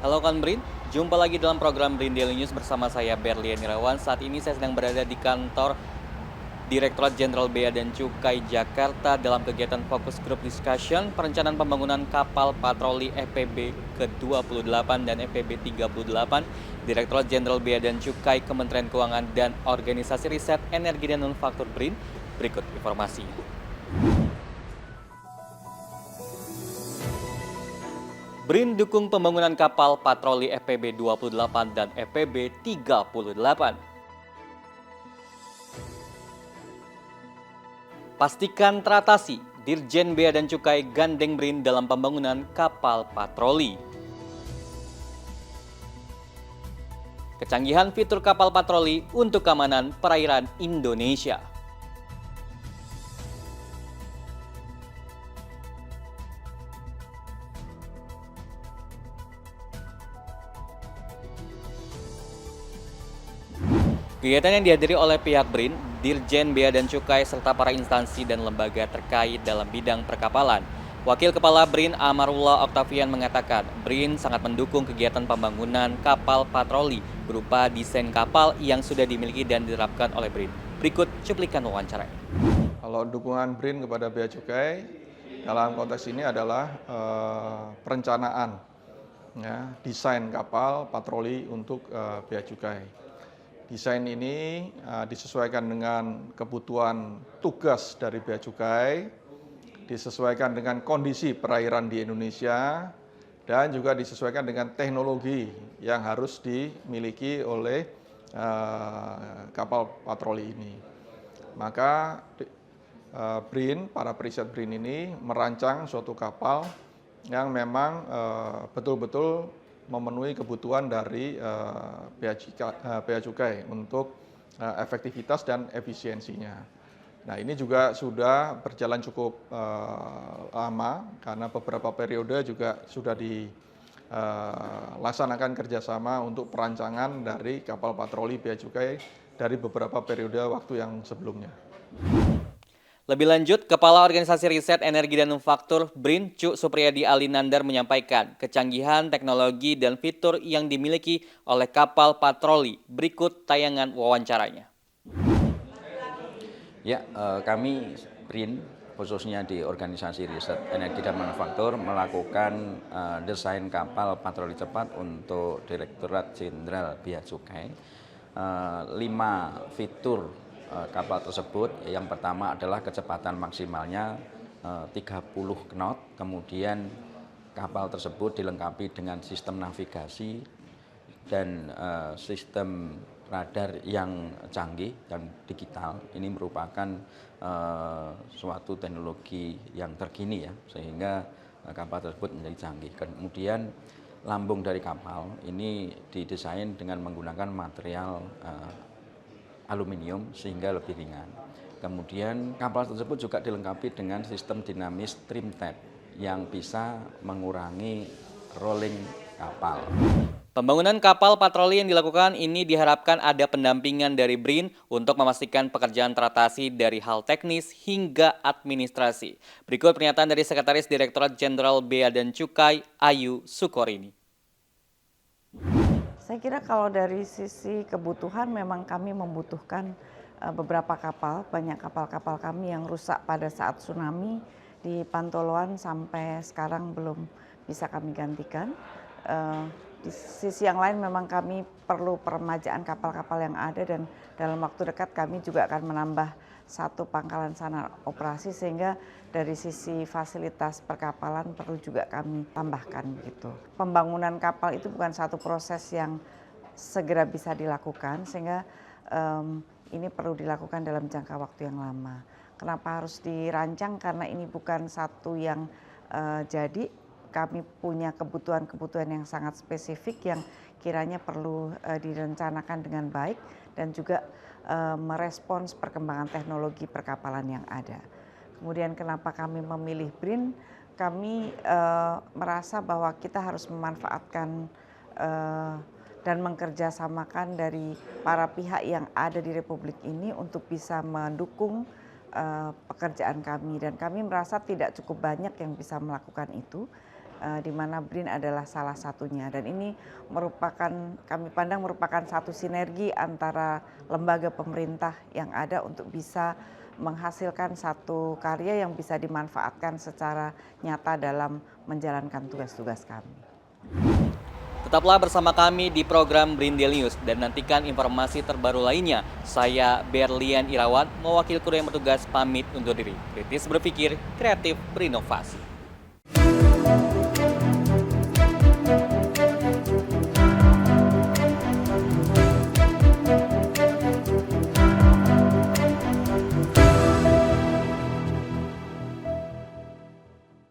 Halo Kan Brin, jumpa lagi dalam program Brin Daily News bersama saya Berlian Irawan. Saat ini saya sedang berada di kantor Direktorat Jenderal Bea dan Cukai Jakarta dalam kegiatan Fokus Group Discussion perencanaan pembangunan kapal patroli FPB ke-28 dan FPB 38 Direktorat Jenderal Bea dan Cukai Kementerian Keuangan dan Organisasi Riset Energi dan Manufaktur BRIN. Berikut informasinya. BRIN dukung pembangunan kapal patroli FPB 28 dan FPB 38. Pastikan teratasi, Dirjen Bea dan Cukai gandeng BRIN dalam pembangunan kapal patroli. Kecanggihan fitur kapal patroli untuk keamanan perairan Indonesia. Kegiatan yang dihadiri oleh pihak BRIN, Dirjen Bea dan Cukai, serta para instansi dan lembaga terkait dalam bidang perkapalan. Wakil Kepala BRIN Amarullah Octavian mengatakan, BRIN sangat mendukung kegiatan pembangunan kapal patroli berupa desain kapal yang sudah dimiliki dan diterapkan oleh BRIN. Berikut cuplikan wawancara. Kalau dukungan BRIN kepada Bea Cukai dalam konteks ini adalah perencanaan ya, desain kapal patroli untuk Bea Cukai. Desain ini disesuaikan dengan kebutuhan tugas dari Bea Cukai, disesuaikan dengan kondisi perairan di Indonesia, dan juga disesuaikan dengan teknologi yang harus dimiliki oleh kapal patroli ini. Maka BRIN, para periset BRIN ini merancang suatu kapal yang memang betul-betul memenuhi kebutuhan dari Bea Cukai untuk efektivitas dan efisiensinya. Nah, ini juga sudah berjalan cukup lama karena beberapa periode juga sudah dilaksanakan kerjasama untuk perancangan dari kapal patroli Bea Cukai dari beberapa periode waktu yang sebelumnya. Lebih lanjut, Kepala Organisasi Riset Energi dan Manufaktur BRIN, Cu Supriyadi Alinandar menyampaikan kecanggihan teknologi dan fitur yang dimiliki oleh kapal patroli. Berikut tayangan wawancaranya. Ya, kami BRIN khususnya di Organisasi Riset Energi dan Manufaktur melakukan desain kapal patroli cepat untuk Direktorat Jenderal Bea Cukai. 5 fitur kapal tersebut. Yang pertama adalah kecepatan maksimalnya 30 knot, kemudian kapal tersebut dilengkapi dengan sistem navigasi dan sistem radar yang canggih dan digital. Ini merupakan suatu teknologi yang terkini ya, sehingga kapal tersebut menjadi canggih. Kemudian lambung dari kapal ini didesain dengan menggunakan material aluminium sehingga lebih ringan. Kemudian kapal tersebut juga dilengkapi dengan sistem dinamis trim tab yang bisa mengurangi rolling kapal. Pembangunan kapal patroli yang dilakukan ini diharapkan ada pendampingan dari BRIN untuk memastikan pekerjaan teratasi dari hal teknis hingga administrasi. Berikut pernyataan dari Sekretaris Direktorat Jenderal Bea dan Cukai, Ayu Sukorini. Saya kira kalau dari sisi kebutuhan memang kami membutuhkan beberapa kapal, banyak kapal-kapal kami yang rusak pada saat tsunami di Pantoloan sampai sekarang belum bisa kami gantikan. Di sisi yang lain memang kami perlu peremajaan kapal-kapal yang ada dan dalam waktu dekat kami juga akan menambah satu pangkalan sana operasi sehingga dari sisi fasilitas perkapalan perlu juga kami tambahkan gitu. Pembangunan kapal itu bukan satu proses yang segera bisa dilakukan sehingga ini perlu dilakukan dalam jangka waktu yang lama. Kenapa harus dirancang? Karena ini bukan satu yang jadi. Kami punya kebutuhan-kebutuhan yang sangat spesifik yang kiranya perlu direncanakan dengan baik dan juga merespons perkembangan teknologi perkapalan yang ada. Kemudian kenapa kami memilih BRIN? Kami merasa bahwa kita harus memanfaatkan dan mengkerjasamakan dari para pihak yang ada di Republik ini untuk bisa mendukung pekerjaan kami. Dan kami merasa tidak cukup banyak yang bisa melakukan itu. di mana BRIN adalah salah satunya. Dan ini kami pandang merupakan satu sinergi antara lembaga pemerintah yang ada untuk bisa menghasilkan satu karya yang bisa dimanfaatkan secara nyata dalam menjalankan tugas-tugas kami. Tetaplah bersama kami di program BRIN Daily News dan nantikan informasi terbaru lainnya. Saya Berlian Irawan, mewakili kru yang bertugas pamit undur diri. Kritis berpikir, kreatif berinovasi.